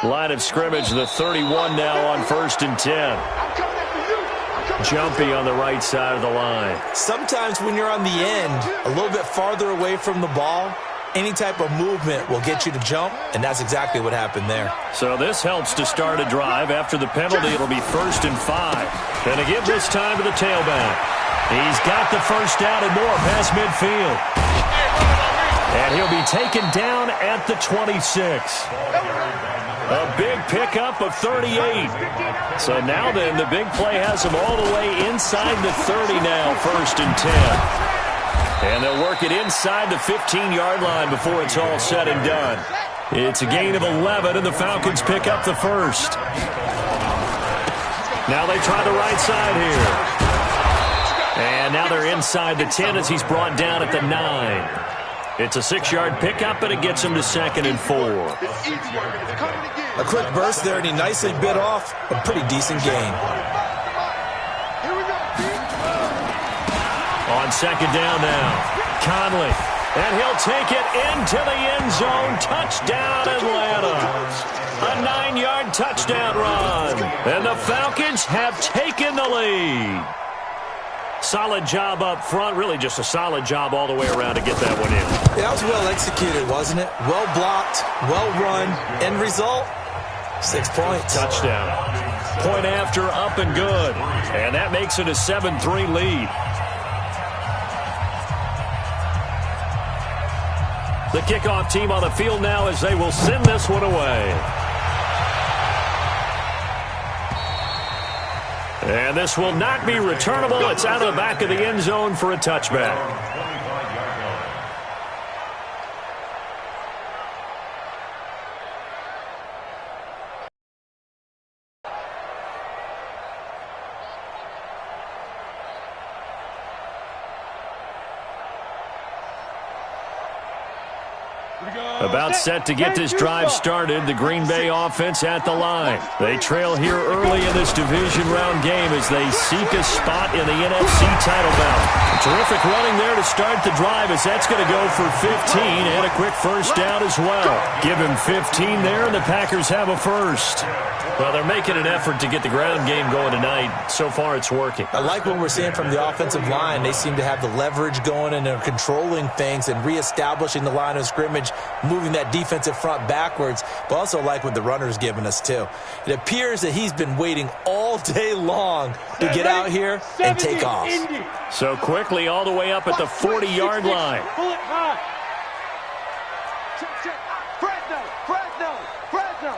Line of scrimmage, the 31 now on 1st and 10. Jumpy on the right side of the line. Sometimes when you're on the end, a little bit farther away from the ball, any type of movement will get you to jump, and that's exactly what happened there. So this helps to start a drive. After the penalty, it'll be 1st and 5. Going to give this time to the tailback. He's got the first down and more past midfield. And he'll be taken down at the 26. A big pickup of 38. So now then, the big play has him all the way inside the 30 now, 1st and 10. And they'll work it inside the 15-yard line before it's all said and done. It's a gain of 11, and the Falcons pick up the first. Now they try the right side here. And now they're inside the 10 as he's brought down at the 9. It's a 6-yard pickup, and it gets him to 2nd and 4. A quick burst there, and he nicely bit off a pretty decent gain. On 2nd down now, Conley. And he'll take it into the end zone. Touchdown, Atlanta. A 9-yard touchdown run. And the Falcons have taken the lead. Solid job up front. Really just a solid job all the way around to get that one in. Yeah, that was well executed, wasn't it? Well blocked, well run. End result, 6 points. Touchdown. Point after, up and good. And that makes it a 7-3 lead. The kickoff team on the field now as they will send this one away. And this will not be returnable. It's out of the back of the end zone for a touchback. About set to get this drive started, the Green Bay offense at the line. They trail here early in this division round game as they seek a spot in the NFC title bout. Terrific running there to start the drive as that's going to go for 15 and a quick first down as well. Give him 15 there, and the Packers have a first. Well, they're making an effort to get the ground game going tonight. So far, it's working. I like what we're seeing from the offensive line. They seem to have the leverage going, and they're controlling things and reestablishing the line of scrimmage, moving that defensive front backwards, but also like what the runner's giving us, too. It appears that he's been waiting all day long to get out here and take off. So quickly all the way up at the 40-yard line. Pull it high. Check. Fresno.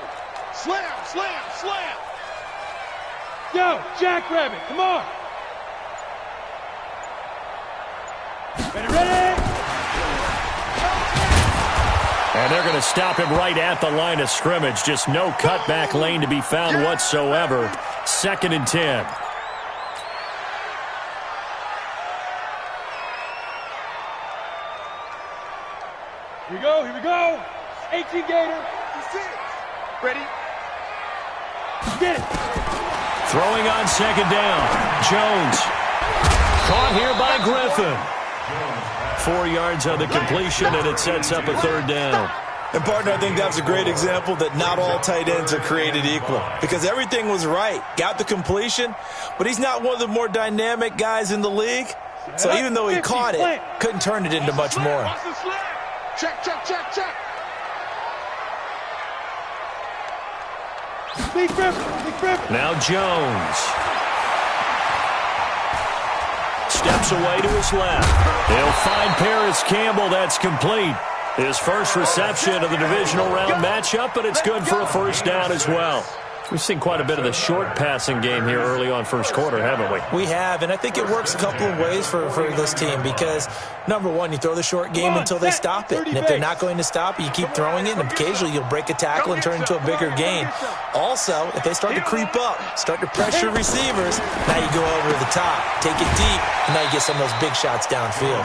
Slam. Yo, Jackrabbit, come on. Ready? And they're going to stop him right at the line of scrimmage. Just no cutback lane to be found whatsoever. 2nd and 10. Here we go. 18 Gator. Ready? Get it. Throwing on 2nd down. Jones. Caught here by Griffin. 4 yards on the completion, and it sets up a 3rd down. And, partner, I think that's a great example that not all tight ends are created equal, because everything was right. Got the completion, but he's not one of the more dynamic guys in the league. So even though he caught it, couldn't turn it into much more. Check. Big Griffin. Now Jones. Steps away to his left. He'll find Paris Campbell. That's complete. His first reception of the divisional round matchup, but it's good for a first down as well. We've seen quite a bit of the short passing game here early on first quarter, haven't we? We have, and I think it works a couple of ways for this team because, number one, you throw the short game until they stop it. And if they're not going to stop it, you keep throwing it, and occasionally you'll break a tackle and turn it into a bigger gain. Also, if they start to creep up, start to pressure receivers, now you go over the top, take it deep, and now you get some of those big shots downfield.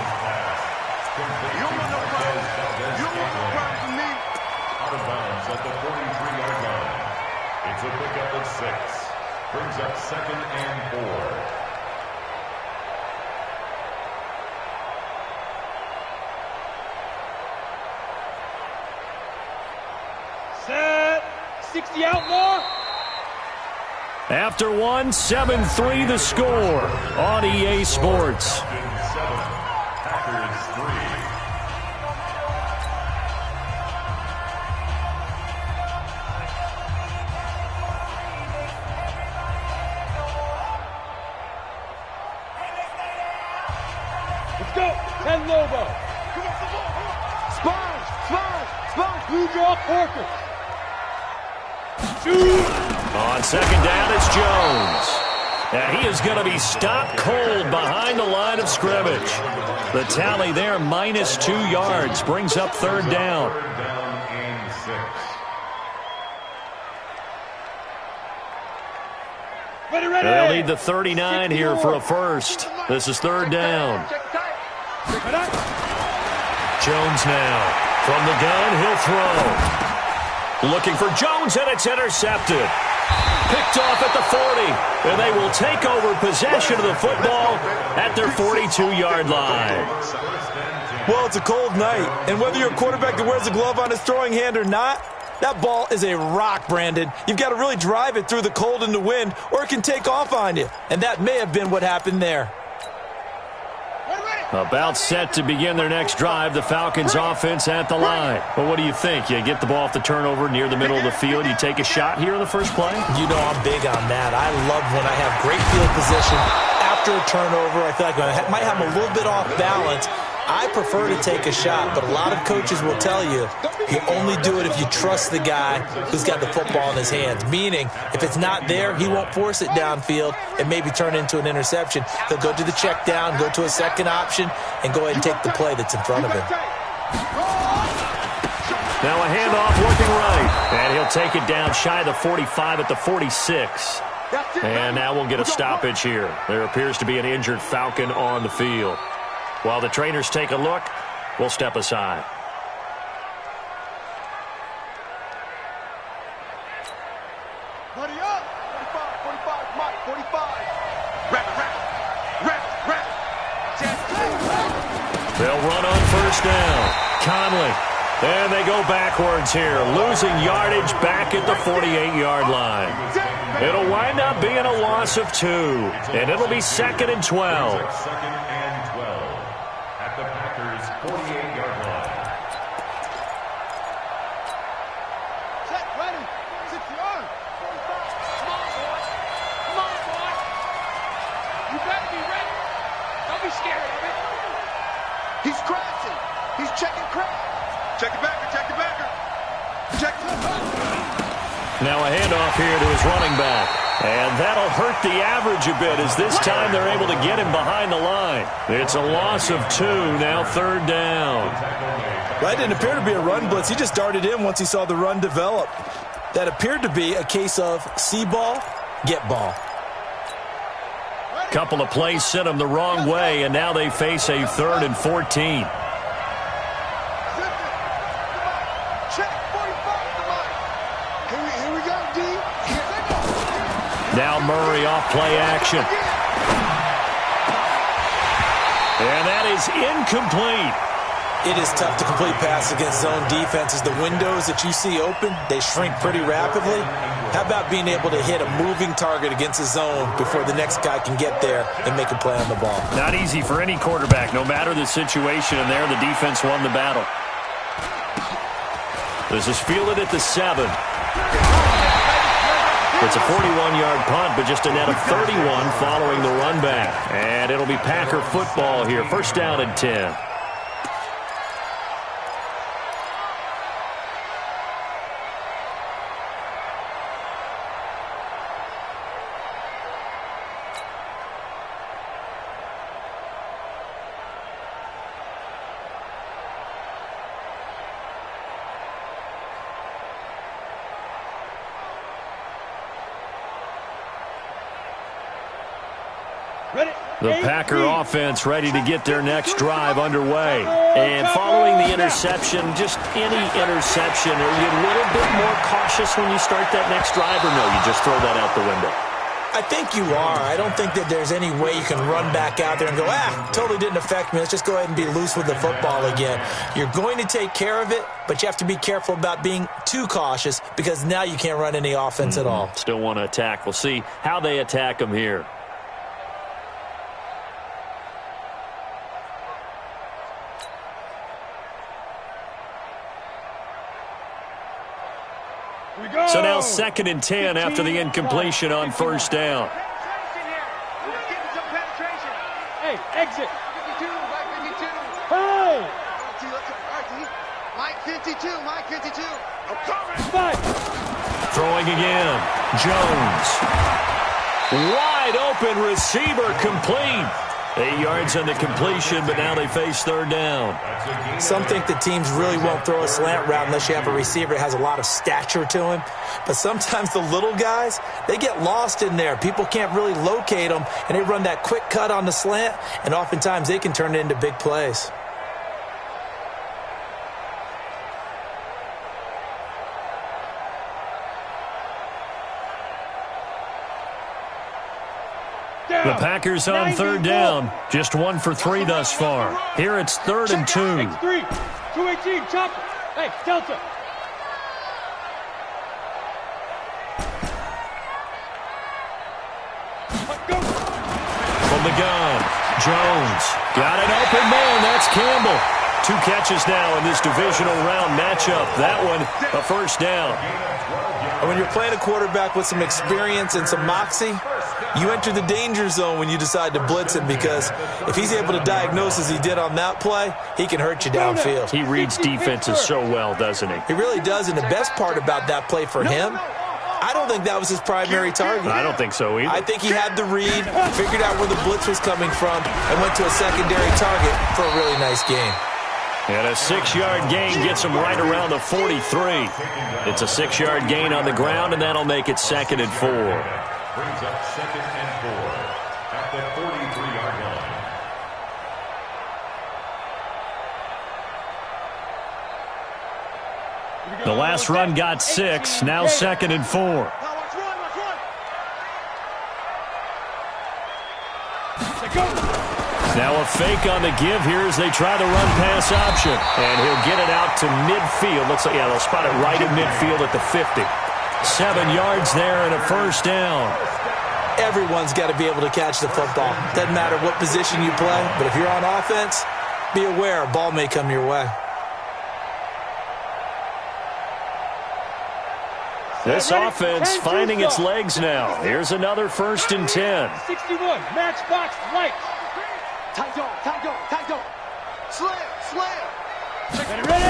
Brings up 2nd and 4. 60 outlaw. After one, 7-3 the score on EA Sports. Packers 3. Let's go. Ted Lobo. Sponge. Blue draw Corker. Shoot. On second down, it's Jones. And he is going to be stopped cold behind the line of scrimmage. The tally there, -2 yards, brings up third down. Third down and 6. Ready. They'll need the 39 here for a first. This is third down. Jones now. From the gun, he'll throw. Looking for Jones, and it's intercepted. Picked off at the 40, and they will take over possession of the football at their 42-yard line. Well, it's a cold night, and whether you're a quarterback that wears a glove on his throwing hand or not, that ball is a rock, Brandon. You've got to really drive it through the cold and the wind, or it can take off on you. And that may have been what happened there. About set to begin their next drive, the Falcons offense at the line. Well, what do you think? You get the ball off the turnover near the middle of the field. You take a shot here in the first play? You know I'm big on that. I love when I have great field position. After a turnover, I feel like I might have a little bit off balance. I prefer to take a shot, but a lot of coaches will tell you only do it if you trust the guy who's got the football in his hands. Meaning, if it's not there, he won't force it downfield and maybe turn into an interception. He'll go to the check down, go to a second option, and go ahead and take the play that's in front of him. Now a handoff working right, and he'll take it down shy of the 45 at the 46. And now we'll get a stoppage here. There appears to be an injured Falcon on the field. While the trainers take a look, we'll step aside. Buddy up. 45, Mike, 45. Rap. They'll run on first down. Conley. And they go backwards here, losing yardage back at the 48-yard line. It'll wind up being a loss of 2, and it'll be 2nd and 12. 2nd and 12 at the Packers' 48-yard line. Set, ready. 60 yards. 45. Come on, boy. You better be ready. Don't be scared of it. He's crashing. He's checking crash. Check it backer. Now a handoff here to his running back. And that'll hurt the average a bit as this time they're able to get him behind the line. It's a loss of 2, now third down. That didn't appear to be a run blitz. He just darted in once he saw the run develop. That appeared to be a case of see ball, get ball. Couple of plays sent them the wrong way, and now they face a 3rd and 14. Now Murray off play action. And that is incomplete. It is tough to complete pass against zone defenses. The windows that you see open, they shrink pretty rapidly. How about being able to hit a moving target against a zone before the next guy can get there and make a play on the ball? Not easy for any quarterback. No matter the situation in there, the defense won the battle. This is fielded at the 7. It's a 41-yard punt, but just a net of 31 following the run back. And it'll be Packer football here. First down and 10. The Packer offense ready to get their next drive underway. And following the interception, just any interception, are you a little bit more cautious when you start that next drive, or no, you just throw that out the window? I think you are. I don't think that there's any way you can run back out there and go, totally didn't affect me. Let's just go ahead and be loose with the football again. You're going to take care of it, but you have to be careful about being too cautious because now you can't run any offense at all. Still want to attack. We'll see how they attack them here. So now 2nd and 10 after the incompletion on first down. Hey, exit. 52, Mike 52. Hey! Mike 52, Mike 52. I'm coming. Throwing again. Jones. Wide open receiver complete. 8 yards on the completion, but now they face 3rd down. Some think that teams really won't throw a slant route unless you have a receiver that has a lot of stature to him. But sometimes the little guys, they get lost in there. People can't really locate them, and they run that quick cut on the slant, and oftentimes they can turn it into big plays. The Packers on 3rd down. Just 1 for 3 thus far. Here it's 3rd and 2. X3, 218, chopper. Hey, Delta. Go. From the gun, Jones. Got an open man. That's Campbell. 2 catches now in this divisional round matchup. That one, a first down. And when you're playing a quarterback with some experience and some moxie, you enter the danger zone when you decide to blitz him because if he's able to diagnose as he did on that play, he can hurt you downfield. He reads defenses so well, doesn't he? He really does, and the best part about that play for him, I don't think that was his primary target. I don't think so either. I think he had the read, figured out where the blitz was coming from, and went to a secondary target for a really nice gain. And a 6-yard gain gets him right around the 43. It's a 6-yard gain on the ground, and that'll make it 2nd and 4. Brings up 2nd and 4 at the 43-yard line. The last run got 6. Now 2nd and 4. Now a fake on the give here as they try the run-pass option. And he'll get it out to midfield. Looks like, they'll spot it right in midfield at the 50. 7 yards there and a first down. Everyone's got to be able to catch the football. Doesn't matter what position you play, but if you're on offense, be aware a ball may come your way. This offense finding its legs now. Here's another 1st and 10. 61, matchbox light. Tight go. Slam. Ready.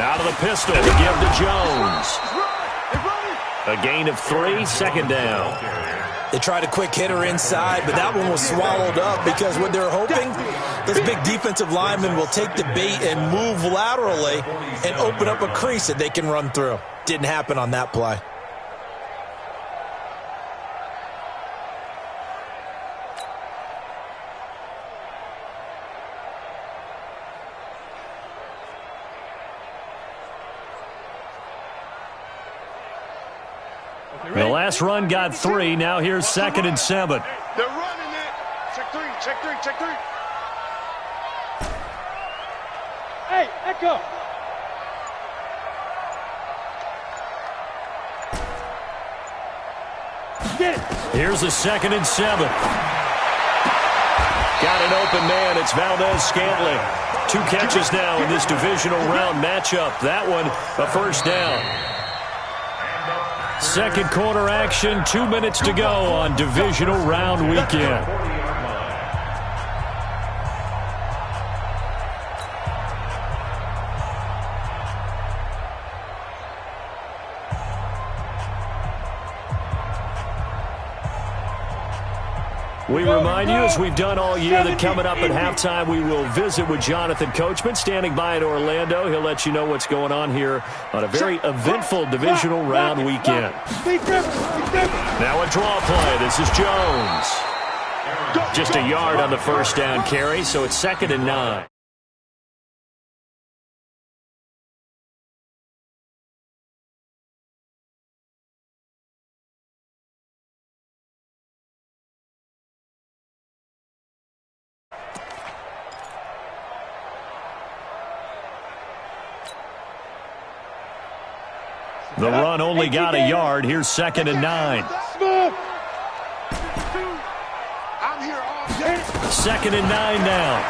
Out of the pistol to give to Jones. A gain of 3, 2nd down. They tried a quick hitter inside, but that one was swallowed up because what they're hoping, this big defensive lineman will take the bait and move laterally and open up a crease that they can run through. Didn't happen on that play. The last run got 3. Now here's 2nd and 7. They're running it. Check three. Hey, Echo. Get it. Here's a 2nd and 7. Got an open man. It's Valdez-Scantling. 2 catches now in this divisional round matchup. That one, a first down. 2nd quarter action, 2 minutes to go on divisional round weekend. We remind you, as we've done all year, that coming up at halftime, we will visit with Jonathan Coachman, standing by in Orlando. He'll let you know what's going on here on a very eventful divisional round weekend. Now a draw play. This is Jones. Just a yard on the first down carry, so it's 2nd and 9. The run only got a yard. Here's 2nd and 9. I'm here all day. 2nd and 9 now.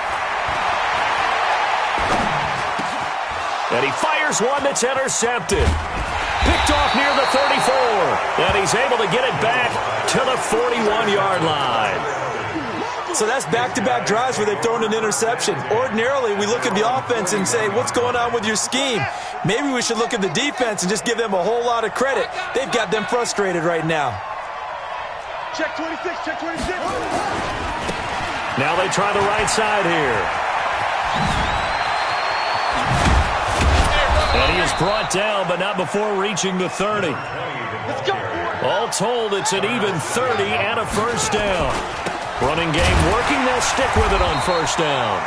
And he fires one that's intercepted. Picked off near the 34. And he's able to get it back to the 41-yard line. So that's back-to-back drives where they've thrown an interception. Ordinarily, we look at the offense and say, what's going on with your scheme? Maybe we should look at the defense and just give them a whole lot of credit. They've got them frustrated right now. Check 26, check 26. Now they try the right side here. And he is brought down, but not before reaching the 30. Let's go. All told, it's an even 30 and a first down. Running game working, they'll stick with it on first down.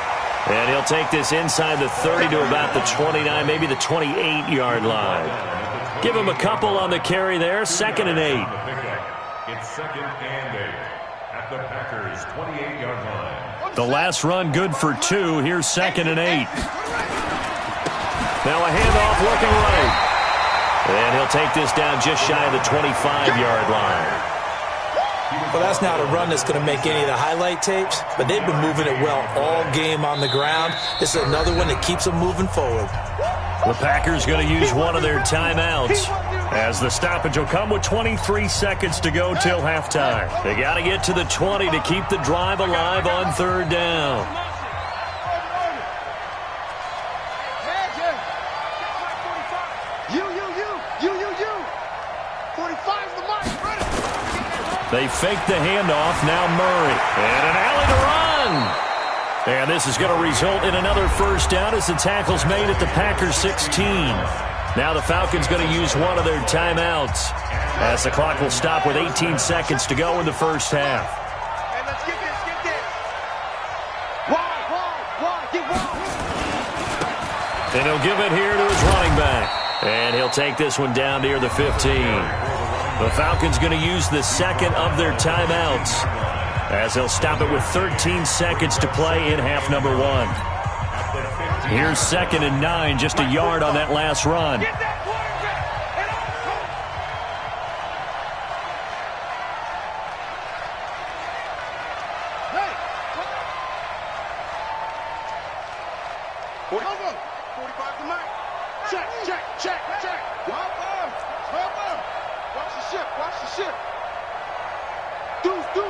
And he'll take this inside the 30 to about the 29, maybe the 28-yard line. Give him a couple on the carry there, 2nd and 8. It's 2nd and 8 at the Packers' 28-yard line. The last run good for 2. Here's 2nd and 8. Now a handoff looking right. And he'll take this down just shy of the 25-yard line. Well, that's not a run that's going to make any of the highlight tapes, but they've been moving it well all game on the ground. This is another one that keeps them moving forward. The Packers going to use one of their timeouts, as the stoppage will come with 23 seconds to go till halftime. They got to get to the 20 to keep the drive alive on 3rd down. You. 45's the mark. They fake the handoff. Now Murray. And an alley to run. And this is going to result in another first down as the tackle's made at the Packers 16. Now the Falcons going to use one of their timeouts, as the clock will stop with 18 seconds to go in the first half. Hey, let's get this. Wide, get wide. And he'll give it here to his running back. And he'll take this one down near the 15. The Falcons going to use the second of their timeouts, as they'll stop it with 13 seconds to play in half number 1. Here's 2nd and 9, just a yard on that last run. Get that quarterback. Hey. 45 to 9. Check. Watch the ship. Deuce. Go.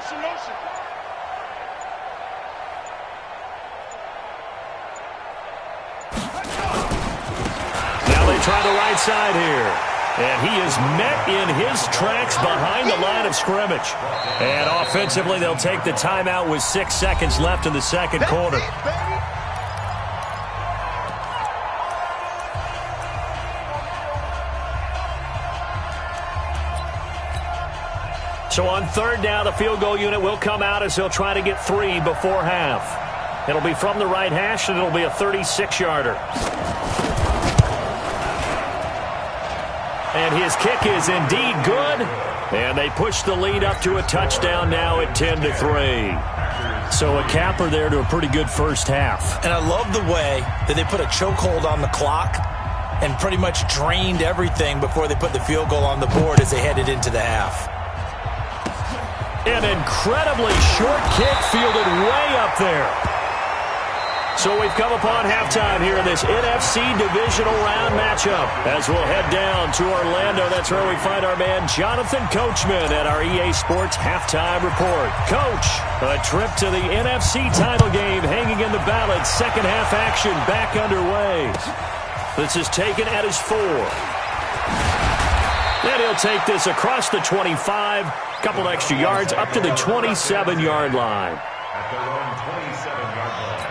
Motion. Now they try the right side here. And he is met in his tracks behind the line of scrimmage. And offensively, they'll take the timeout with 6 seconds left in the second quarter. So on 3rd down, the field goal unit will come out as he'll try to get 3 before half. It'll be from the right hash, and it'll be a 36-yarder. And his kick is indeed good. And they push the lead up to a touchdown now at 10-3. So a capper there to a pretty good first half. And I love the way that they put a chokehold on the clock and pretty much drained everything before they put the field goal on the board as they headed into the half. An incredibly short kick fielded way up there. So we've come upon halftime here in this NFC Divisional Round matchup. As we'll head down to Orlando, that's where we find our man Jonathan Coachman at our EA Sports Halftime Report. Coach, a trip to the NFC title game hanging in the balance. Second half action back underway. This is taken at his 4. And he'll take this across the 25. Couple extra yards up to the 27-yard line. At their own 27-yard line.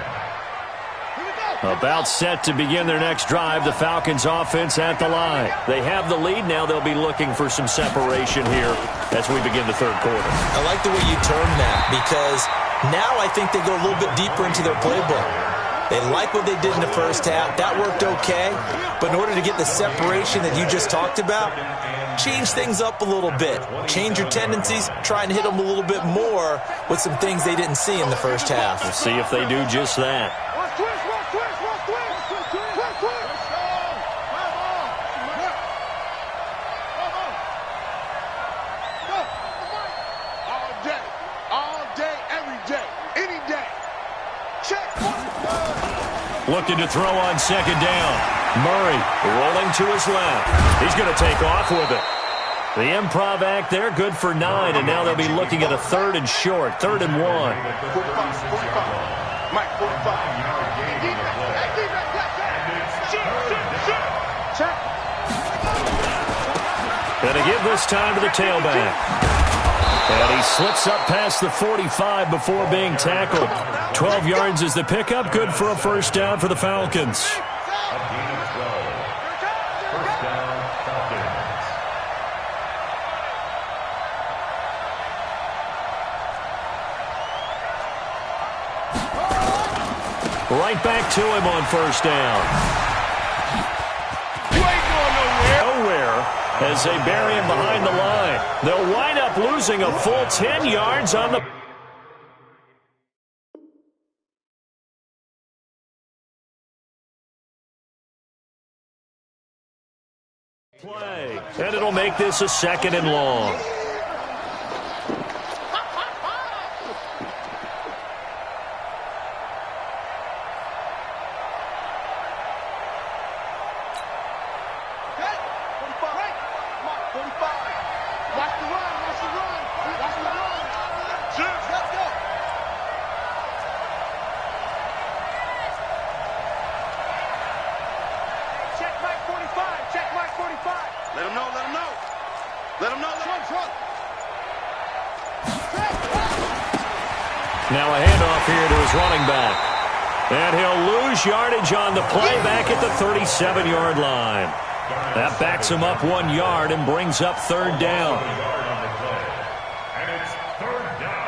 About set to begin their next drive, the Falcons offense at the line. They have the lead. Now they'll be looking for some separation here as we begin the third quarter. I like the way you term that, because now I think they go a little bit deeper into their playbook. They like what they did in the first half. That worked okay. But in order to get the separation that you just talked about, change things up a little bit. Change your tendencies. Try and hit them a little bit more with some things they didn't see in the first half. We'll see if they do just that. Watch twist. Looking to throw on second down. Murray rolling to his left. He's going to take off with it. The improv act there, good for 9, and now they'll be looking at a 3rd and short, 3rd and 1. 45. Mike, 45. Gonna give this time to the tailback. And he slips up past the 45 before being tackled. 12 yards is the pickup, good for a first down for the Falcons. A gain of 12. First down, Falcons. Right back to him on first down. You ain't going nowhere. Nowhere as they bury him behind the line. They'll wind up losing a full 10 yards on the play. And it'll make this a 2nd and long. Now a handoff here to his running back. And he'll lose yardage on the play back at the 37-yard line. That backs him up 1 yard and brings up 3rd down. And it's 3rd down.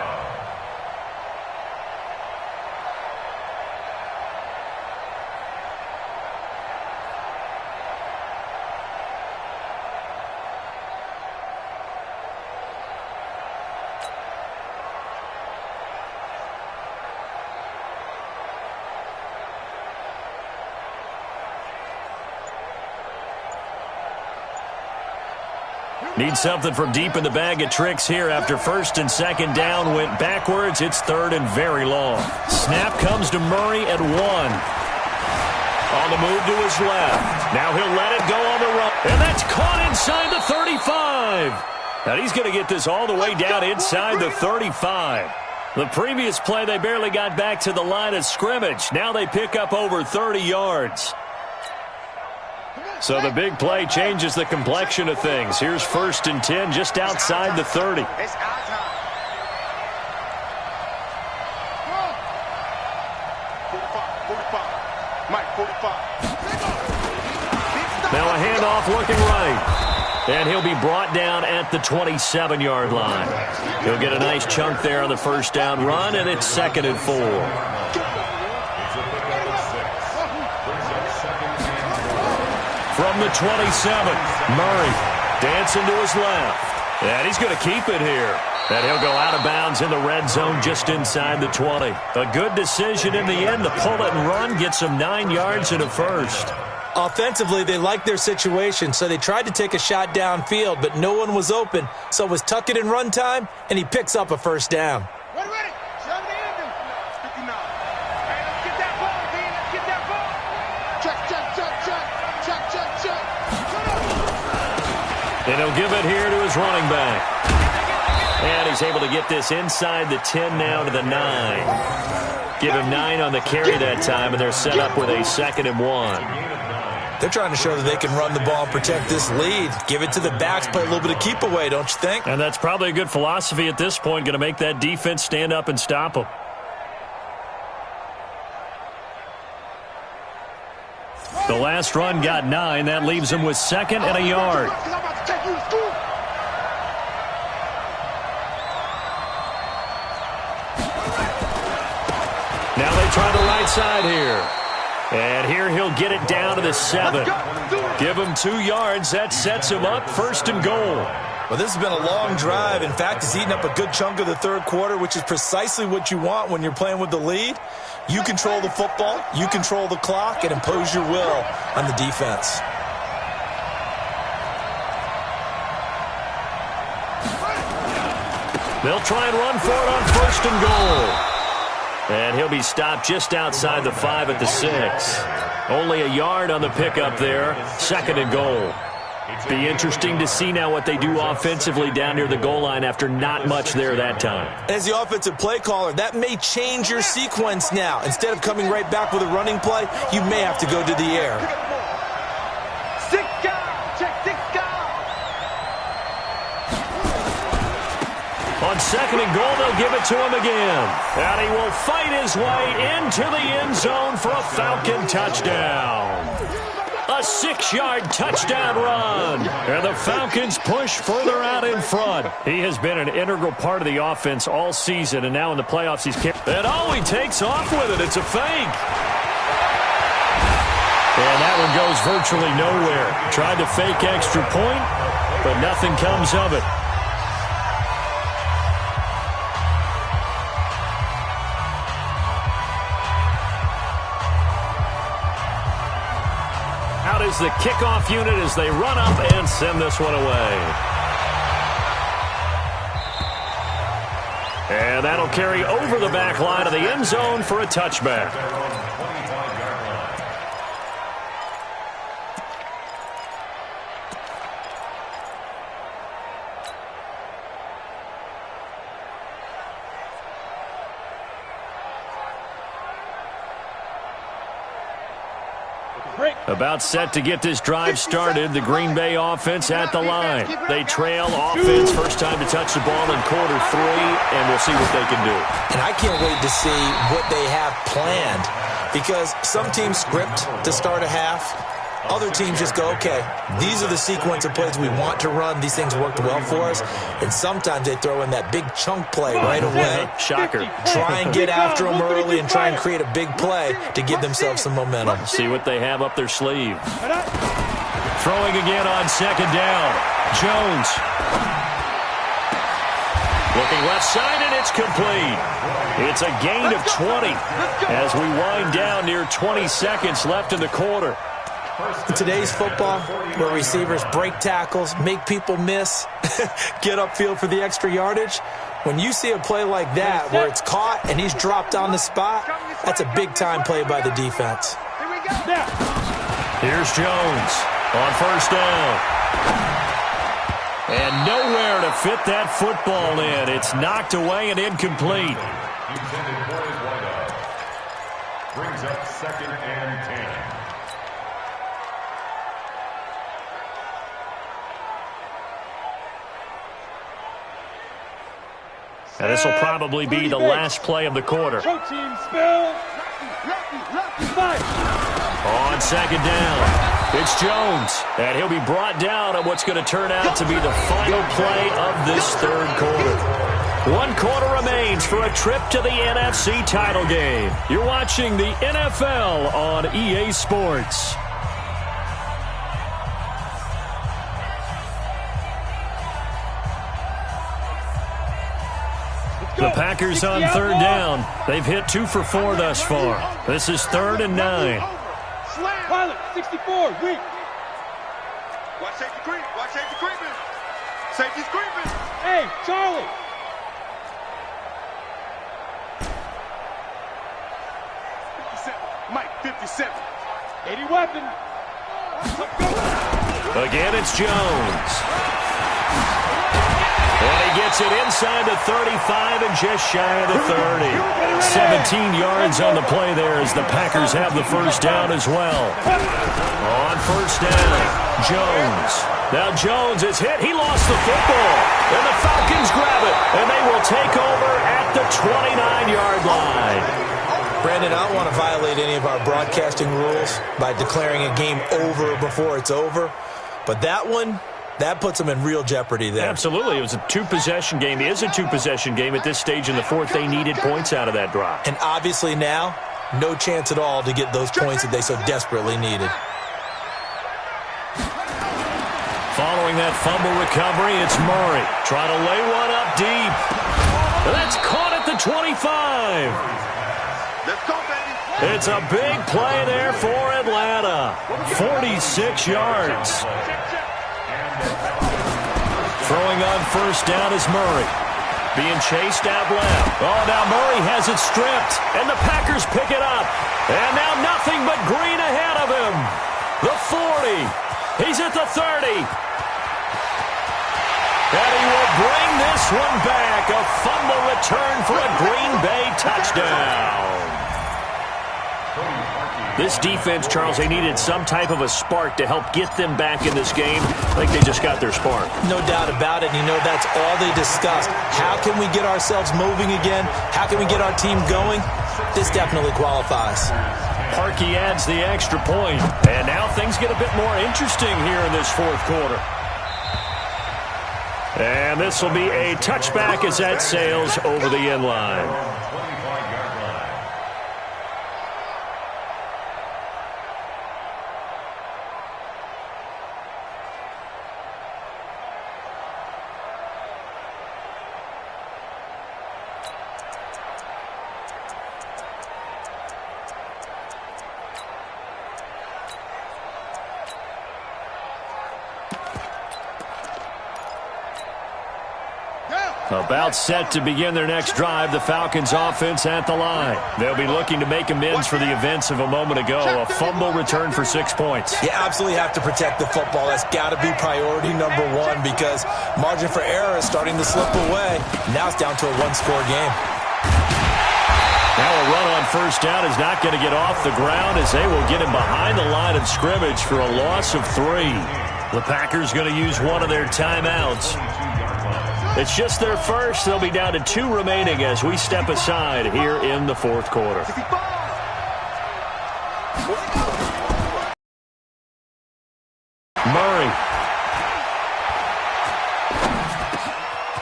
Need something from deep in the bag of tricks here after 1st and 2nd down went backwards. It's 3rd and very long. Snap comes to Murray at 1. On the move to his left. Now he'll let it go on the run. And that's caught inside the 35. Now he's going to get this all the way down inside the 35. The previous play, they barely got back to the line of scrimmage. Now they pick up over 30 yards. So the big play changes the complexion of things. Here's 1st and 10 just outside the 30. It's our time. 45. Mike, 45. Now a handoff looking right. And he'll be brought down at the 27-yard line. He'll get a nice chunk there on the first down run, and it's 2nd and 4. From the 27, Murray dancing to his left. And he's going to keep it here. And he'll go out of bounds in the red zone just inside the 20. A good decision in the end to pull it and run, get some 9 yards and a first. Offensively, they liked their situation, so they tried to take a shot downfield, but no one was open. So it was tuck it in run time, and he picks up a first down. Ready. Shove the ending. 59. Hey, let's get that ball, D. Let's get that ball. Check. And he'll give it here to his running back. And he's able to get this inside the 10 now to the 9. Give him 9 on the carry that time, and they're set up with a 2nd and 1. They're trying to show that they can run the ball and protect this lead. Give it to the backs, play a little bit of keep away, don't you think? And that's probably a good philosophy at this point, going to make that defense stand up and stop them. The last run got 9. That leaves them with 2nd and a yard. Now they try the right side here. And here he'll get it down to the 7. Give him 2 yards. That sets him up 1st and goal. Well, this has been a long drive. In fact, it's eaten up a good chunk of the third quarter, which is precisely what you want when you're playing with the lead. You control the football, you control the clock, and impose your will on the defense. They'll try and run for it on 1st and goal. And he'll be stopped just outside the 5 at the 6. Only a yard on the pickup there. 2nd and goal. Be interesting to see now what they do offensively down near the goal line after not much there that time. As the offensive play caller, that may change your sequence now. Instead of coming right back with a running play, you may have to go to the air. On 2nd and goal, they'll give it to him again. And he will fight his way into the end zone for a Falcon touchdown. A 6-yard touchdown run. And the Falcons push further out in front. He has been an integral part of the offense all season, and now in the playoffs he's kicked. And he takes off with it. It's a fake. And that one goes virtually nowhere. Tried to fake extra point, but nothing comes of it. Out is the kickoff unit as they run up and send this one away. And that'll carry over the back line of the end zone for a touchback. About set to get this drive started. The Green Bay offense at the line. They trail offense. First time to touch the ball in quarter 3, and we'll see what they can do. And I can't wait to see what they have planned, because some teams script to start a half. Other teams just go, okay, these are the sequence of plays we want to run. These things worked well for us. And sometimes they throw in that big chunk play right away. Shocker. Try and get after them early and try and create a big play to give themselves some momentum. See what they have up their sleeve. Throwing again on 2nd down. Jones. Looking left side, and it's complete. It's a gain of 20 as we wind down near 20 seconds left in the quarter. In today's football, where receivers break tackles, make people miss, get upfield for the extra yardage, when you see a play like that where it's caught and he's dropped on the spot, that's a big-time play by the defense. Here's Jones on 1st down. And nowhere to fit that football in. It's knocked away and incomplete. Brings up 2nd and 10. And this will probably be the last play of the quarter. On 2nd down, it's Jones. And he'll be brought down on what's going to turn out to be the final play of this 3rd quarter. 1 quarter remains for a trip to the NFC title game. You're watching the NFL on EA Sports. The Packers on 3rd down. They've hit 2 for 4 thus far. This is 3rd and 9. Pilot, 64, weak. Watch safety creep. Watch safety creeping. Safety's creeping. Hey, Charlie. Mike, 57. 80 weapon. Again, it's Jones. And he gets it inside the 35 and just shy of the 30. 17 yards on the play there as the Packers have the 1st down as well. On 1st down, Jones. Now Jones is hit. He lost the football. And the Falcons grab it. And they will take over at the 29-yard line. Brandon, I don't want to violate any of our broadcasting rules by declaring a game over before it's over. But that one, that puts them in real jeopardy there. Absolutely. It was a 2-possession game. It is a 2-possession game at this stage in the 4th. They needed points out of that drive. And obviously now, no chance at all to get those points that they so desperately needed. Following that fumble recovery, it's Murray. Trying to lay one up deep. And that's caught at the 25. Let's go, baby. It's a big play there for Atlanta. 46 yards. Throwing on 1st down is Murray. being chased out left. Oh, now Murray has it stripped, and the Packers pick it up. And now nothing but green ahead of him. The 40. He's at the 30. And he will bring this one back. A fumble return for a Green Bay touchdown. This defense, Charles, they needed some type of a spark to help get them back in this game. I think they just got their spark. No doubt about it. And you know, that's all they discussed. How can we get ourselves moving again? How can we get our team going? This definitely qualifies. Parkey adds the extra point. And now things get a bit more interesting here in this fourth quarter. And this will be a touchback as that sails over the end line. About set to begin their next drive, the Falcons offense at the line. They'll be looking to make amends for the events of a moment ago. A fumble return for 6 points. You absolutely have to protect the football. That's got to be priority number one because margin for error is starting to slip away. Now it's down to a one-score game. Now a run on first down is not going to get off the ground as they will get him behind the line of scrimmage for a loss of 3. The Packers going to use one of their timeouts. It's just their first. They'll be down to 2 remaining as we step aside here in the fourth quarter. Murray.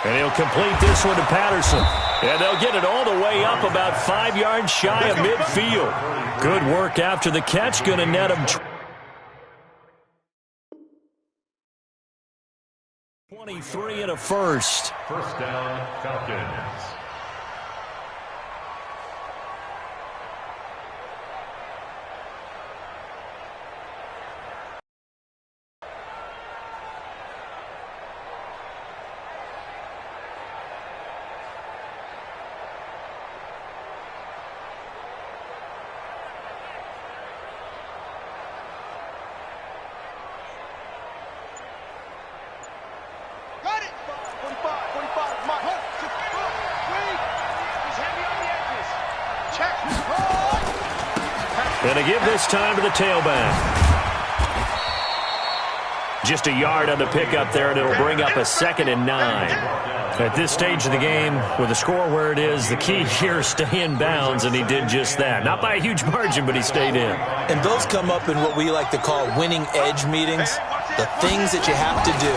And he'll complete this one to Patterson. And they'll get it all the way up about 5 yards shy of midfield. Good work after the catch. Going to net him 23 and a first. First down, Falcons. And to give this time to the tailback. Just a yard on the pickup there, and it'll bring up a 2nd and 9. At this stage of the game, with the score where it is, the key here is stay in bounds, and he did just that. Not by a huge margin, but he stayed in. And those come up in what we like to call winning edge meetings. The things that you have to do,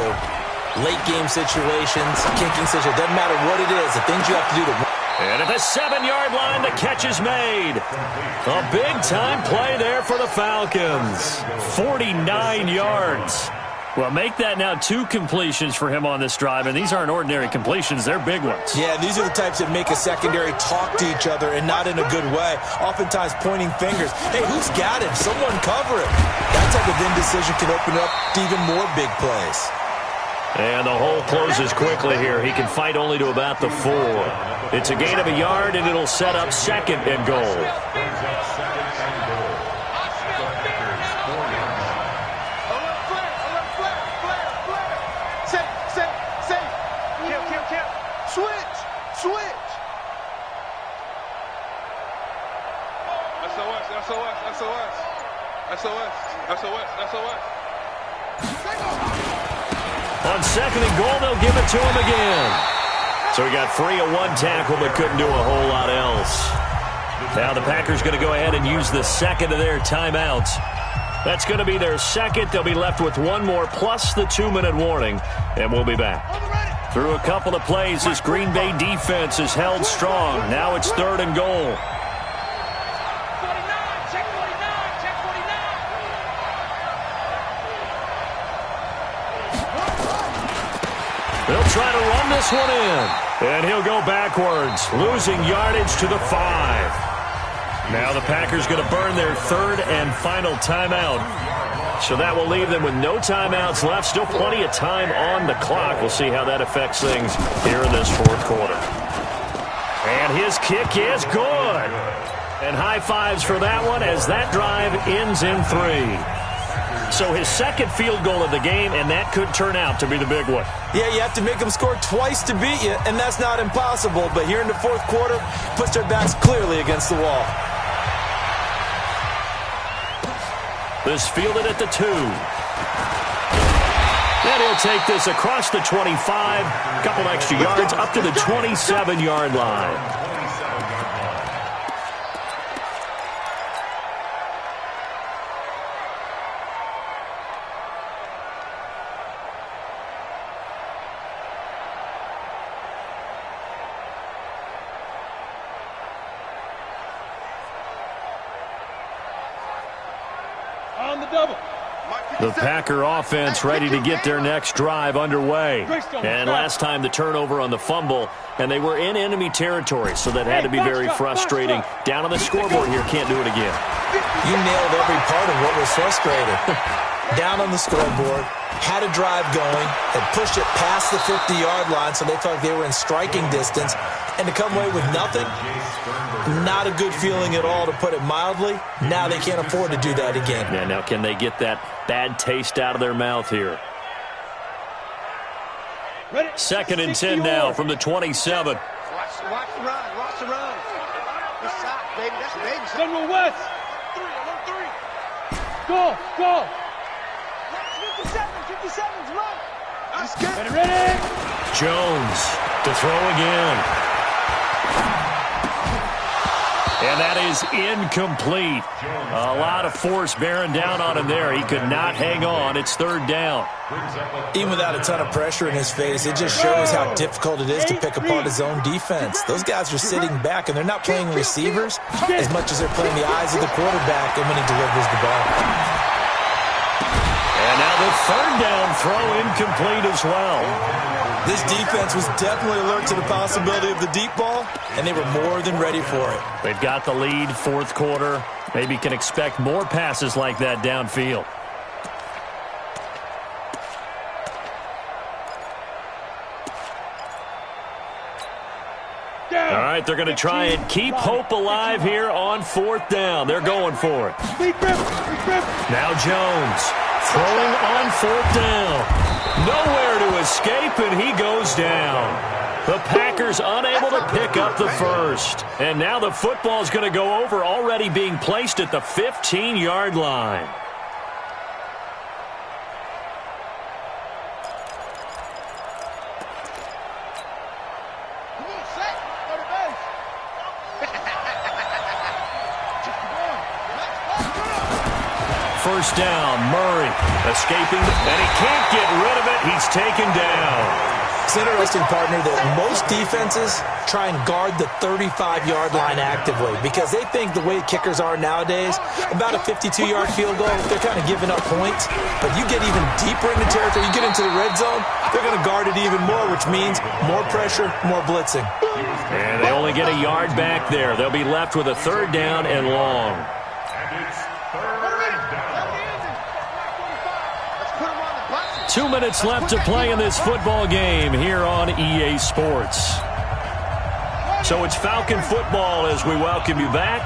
late game situations, kicking situations, doesn't matter what it is, the things you have to do to win. And at the 7-yard line, the catch is made. A big-time play there for the Falcons. 49 yards. Well, make that now 2 completions for him on this drive, and these aren't ordinary completions. They're big ones. Yeah, these are the types that make a secondary talk to each other and not in a good way. Oftentimes pointing fingers. Hey, who's got him? Someone cover it. That type of indecision can open up to even more big plays. And the hole closes quickly here. He can fight only to about the 4. It's a gain of a yard, and it'll set up 2nd and goal. Switch. SOS. On 2nd and goal, they'll give it to him again. So he got free of 1 tackle, but couldn't do a whole lot else. Now the Packers going to go ahead and use the 2nd of their timeouts. That's going to be their 2nd. They'll be left with 1 more plus the 2-minute warning, and we'll be back. Through a couple of plays, this Green Bay defense is held strong. Now it's 3rd and goal. They'll try to run this one in. And he'll go backwards, losing yardage to the 5. Now the Packers going to burn their 3rd and final timeout. So that will leave them with no timeouts left. Still plenty of time on the clock. We'll see how that affects things here in this fourth quarter. And his kick is good. And high fives for that one as that drive ends in 3. So his second field goal of the game, and that could turn out to be the big one. Yeah, you have to make them score twice to beat you, and that's not impossible. But here in the fourth quarter, puts their backs clearly against the wall. This fielded at the 2. And he'll take this across the 25, a couple extra yards up to the 27-yard line. The Packer offense ready to get their next drive underway. And last time the turnover on the fumble, and they were in enemy territory, so that had to be very frustrating. Down on the scoreboard here, can't do it again. You nailed every part of what was frustrating. Down on the scoreboard, had a drive going, had pushed it past the 50-yard line, so they felt like they were in striking distance, and to come away with nothing, not a good feeling at all, to put it mildly. Now they can't afford to do that again. Yeah, now can they get that bad taste out of their mouth here? Second and 10 now from the 27. Watch the run. Watch the run. This side, baby. That's baby. General West. 3. Go. 57's run. Ready. Jones to throw again. And that is incomplete. A lot of force bearing down on him there. He could not hang on. It's third down. Even without a ton of pressure in his face, it just shows how difficult it is to pick apart his own defense. Those guys are sitting back, and they're not playing receivers as much as they're playing the eyes of the quarterback and when he delivers the ball. And now the third down throw incomplete as well. This defense was definitely alert to the possibility of the deep ball, and they were more than ready for it. They've got the lead, fourth quarter. Maybe can expect more passes like that downfield. All right, they're going to try and keep hope alive here on fourth down. They're going for it. Now Jones throwing on fourth down. Nowhere to escape, and he goes down. The Packers unable to pick up the first. And now the football's going to go over, already being placed at the 15-yard line. First down, Murray escaping, and he can't get rid of it. He's taken down. It's interesting, partner, that most defenses try and guard the 35-yard line actively because they think the way kickers are nowadays, about a 52-yard field goal, they're kind of giving up points. But you get even deeper in the territory, you get into the red zone, they're going to guard it even more, which means more pressure, more blitzing. And they only get a yard back there. They'll be left with a third down and long. 2 minutes left to play in this football game here on EA Sports. So it's Falcon football as we welcome you back.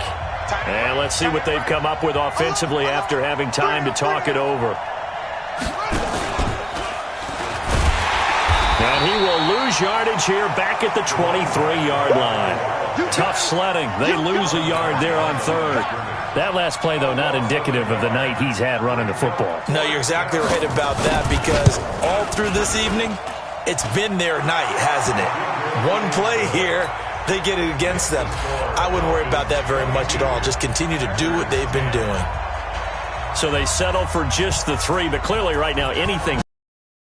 And let's see what they've come up with offensively after having time to talk it over. And he will lose yardage here back at the 23-yard line. Tough sledding. They lose a yard there on third. That last play, though, not indicative of the night he's had running the football. No, you're exactly right about that because all through this evening, it's been their night, hasn't it? One play here, they get it against them. I wouldn't worry about that very much at all. Just continue to do what they've been doing. So they settle for just the 3, but clearly right now anything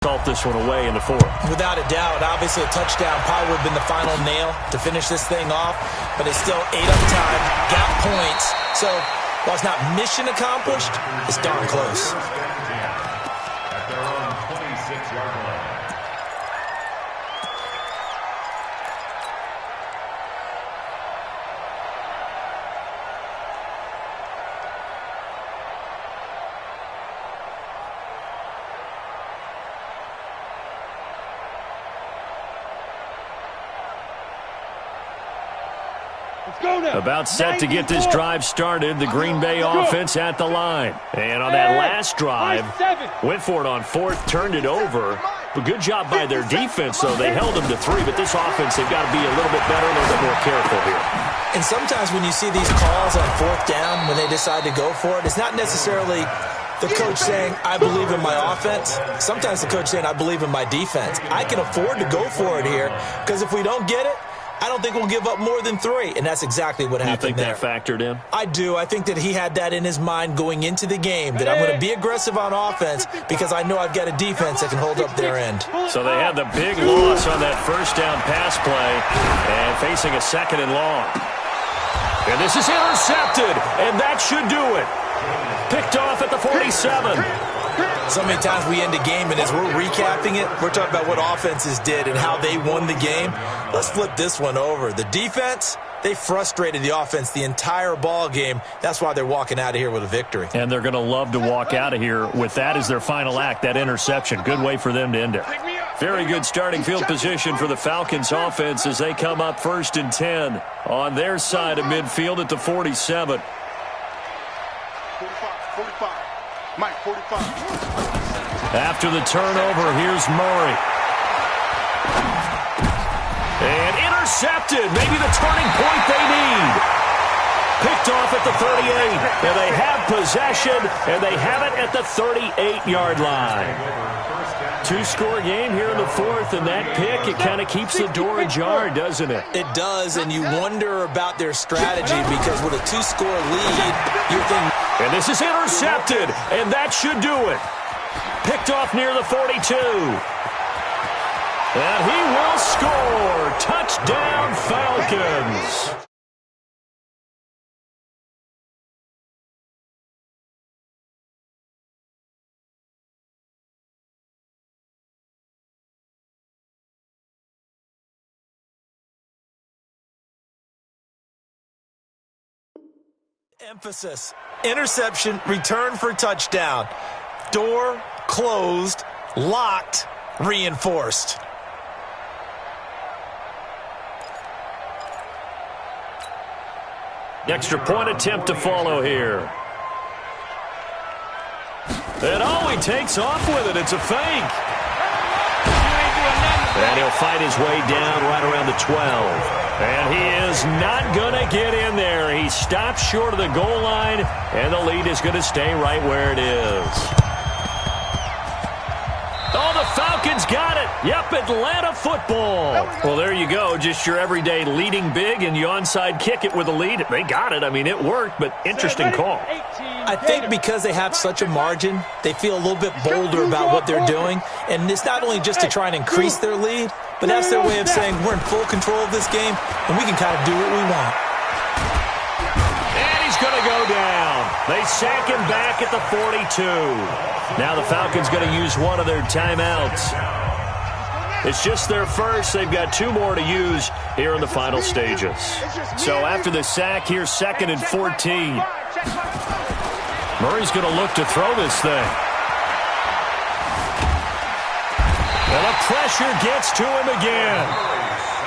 salt this one away in the fourth. Without a doubt, obviously a touchdown probably would have been the final nail to finish this thing off, but they still ate up time, got points. So while it's not mission accomplished, it's darn close. At their own 26-yard line. About set to get this drive started. The Green Bay offense at the line. And on that last drive, went for it on fourth, turned it over. But good job by their defense, though. They held them to 3, but this offense, they've got to be a little bit better, a little bit more careful here. And sometimes when you see these calls on fourth down, when they decide to go for it, it's not necessarily the coach saying, I believe in my offense. Sometimes the coach saying, I believe in my defense. I can afford to go for it here because if we don't get it, I don't think we'll give up more than 3, and that's exactly what happened there. You think that factored in? I do. I think that he had that in his mind going into the game, that I'm going to be aggressive on offense because I know I've got a defense that can hold up their end. So they had the big loss on that first down pass play and facing a second and long. And this is intercepted, and that should do it. Picked off at the 47. So many times we end a game, and as we're recapping it, we're talking about what offenses did and how they won the game. Let's flip this one over. The defense, they frustrated the offense the entire ball game. That's why they're walking out of here with a victory. And they're going to love to walk out of here with that as their final act, that interception. Good way for them to end it. Very good starting field position for the Falcons offense as they come up 1st and 10 on their side of midfield at the 47. 45. Mike, 45. After the turnover, here's Murray. And intercepted. Maybe the turning point they need. Picked off at the 38. And they have possession, and they have it at the 38-yard line. 2-score game here in the 4th, and that pick, it kind of keeps the door ajar, doesn't it? It does, and you wonder about their strategy because with a 2-score lead, you're thinking... And this is intercepted, and that should do it. Picked off near the 42. And he will score. Touchdown, Falcons. Emphasis. Interception, return for touchdown. Door closed, locked, reinforced. Extra point attempt to follow here. And he takes off with it. It's a fake. And he'll fight his way down right around the 12. And he is not going to get in there. He stops short of the goal line, and the lead is going to stay right where it is. Oh, the Falcons got it. Yep, Atlanta football. Well, there you go. Just your everyday leading big, and you onside kick it with a lead. They got it. I mean, it worked, but interesting call. I think because they have such a margin, they feel a little bit bolder about what they're doing. And it's not only just to try and increase their lead, but that's their way of saying we're in full control of this game, and we can kind of do what we want. And he's going to go down. They sack him back at the 42. Now the Falcons going to use one of their timeouts. It's just their first. They've got 2 more to use here in the final stages. So after the sack, here's 2nd and 14. Murray's going to look to throw this thing. And the pressure gets to him again.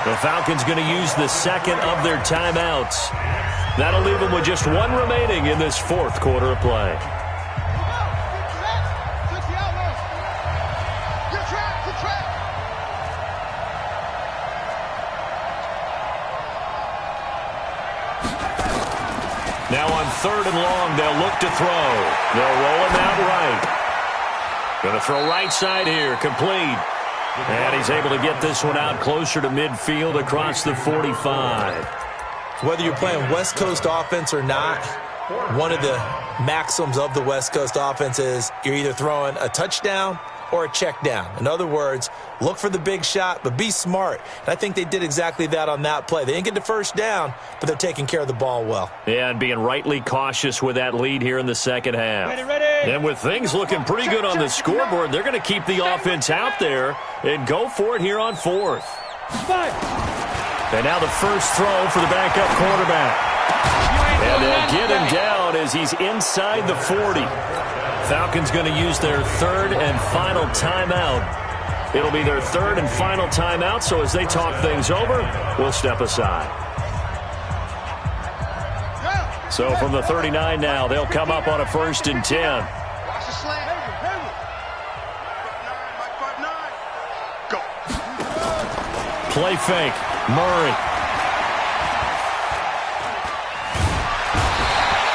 The Falcons going to use the 2nd of their timeouts. That'll leave them with just 1 remaining in this 4th quarter of play. Now on 3rd and long, they'll look to throw. They'll roll him out right. Going to throw right side here, complete. And he's able to get this one out closer to midfield across the 45. Whether you're playing West Coast offense or not, one of the maxims of the West Coast offense is you're either throwing a touchdown or a check down. In other words, look for the big shot, but be smart. And I think they did exactly that on that play. They didn't get the first down, but they're taking care of the ball well. Yeah, and being rightly cautious with that lead here in the second half. Ready. And with things looking pretty good on the scoreboard, they're going to keep the offense out there and go for it here on 4th. And now the first throw for the backup quarterback. And they'll get him down as he's inside the 40. Falcons going to use their 3rd and final timeout. It'll be their 3rd and final timeout, so as they talk things over, we'll step aside. So from the 39 now, they'll come up on a 1st and 10. Watch the slant. Go. Play fake. Murray.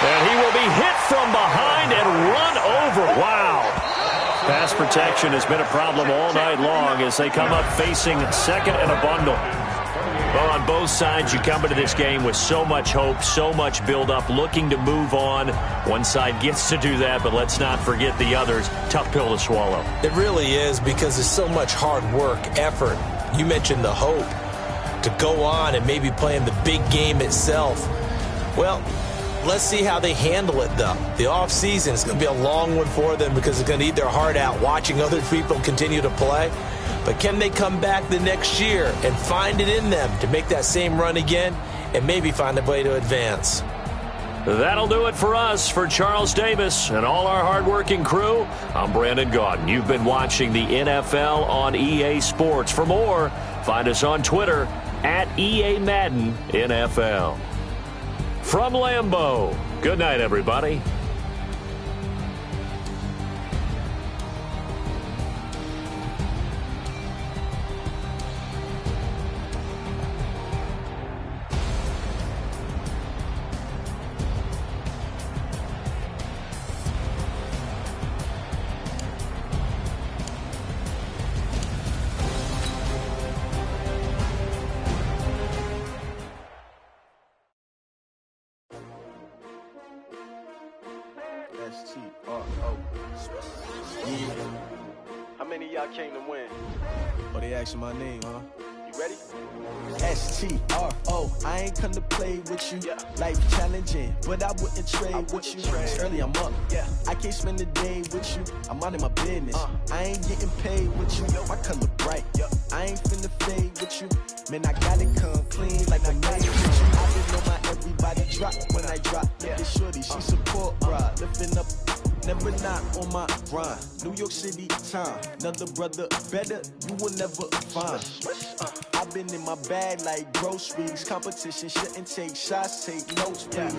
And he will be hit from behind and run over. Wow. Pass protection has been a problem all night long as they come up facing 2nd and a bundle. Well, on both sides, you come into this game with so much hope, so much build-up, looking to move on. One side gets to do that, but let's not forget the others. Tough pill to swallow. It really is, because there's so much hard work, effort. You mentioned the hope to go on and maybe play in the big game itself. Well, let's see how they handle it, though. The offseason is going to be a long one for them because they're going to eat their heart out watching other people continue to play. But can they come back the next year and find it in them to make that same run again and maybe find a way to advance? That'll do it for us. For Charles Davis and all our hardworking crew, I'm Brandon Gaudin. You've been watching the NFL on EA Sports. For more, find us on Twitter at EA Madden NFL. From Lambeau, good night, everybody. How many of y'all came to win? Oh, they asking my name, huh? You ready? STRO, I ain't come to play with you. Life challenging, but I wouldn't trade with you. It's early, I'm up. I can't spend the day with you. I'm out of my business. I ain't getting paid with you. My color bright. I ain't finna fade with you. Man, I gotta come clean like I made with you. I didn't know my everybody drop when I drop. This shorty, she support, bruh. Lifting up. Never not on my grind. New York City time. Another brother better, you will never find. I've been in my bag like groceries. Competition shouldn't take shots, take notes, please.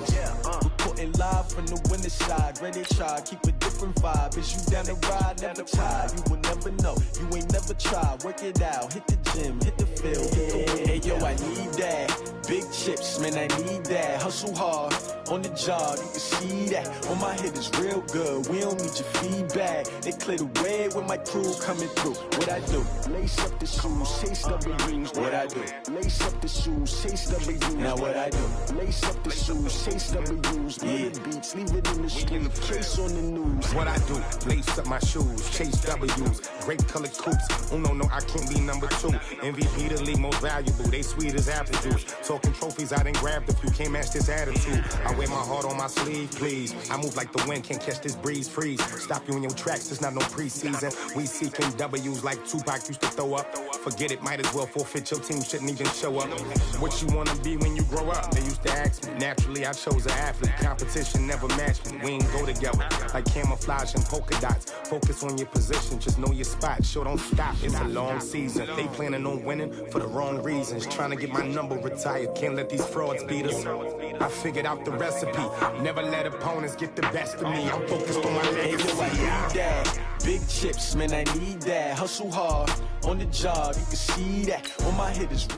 Reporting live from the winter side. Ready to try, keep a different vibe. Is you down the ride, never tired. You will never know, you ain't never tried. Work it out, hit the gym, hit the field, hit the wheel. Hey yo, I need that. Big chips, man, I need that. Hustle hard, on the job, you can see that. On my head is real good, we don't need your feedback. They clear the way when my crew coming through. What I do? Lace up the shoes, chase W's. What I do? Lace up the shoes, chase W's. Now what I do? Lace up the shoes, chase W's. The beats, leave it in the street, case on the news. What I do? Lace up my shoes, chase W's. Great colored coops. Oh no, I can't be number 2. MVP the league most valuable. They sweet as apple juice. Talking trophies, I done grabbed a few. Can't match this attitude. I wear my heart on my sleeve, please. I move like the wind, can't catch this breeze. Freeze. Stop you in your tracks, it's not no preseason. We seeking W's like Tupac used to throw up. Forget it, might as well forfeit. Your team shouldn't even show up. What you wanna be when you grow up? They used to ask me. Naturally, I chose an athlete. Competition never matched me. We ain't go together like camouflage and polka dots. Focus on your position, just know your spot. Sure, don't stop. It's a long season. They planning on winning for the wrong reasons. Trying to get my number retired. Can't let these frauds beat us. I figured out the recipe. Never let opponents get the best of me. I'm focused on my legacy. I need that. Big chips, man, I need that. Hustle hard, on the job, you can see that. On my head is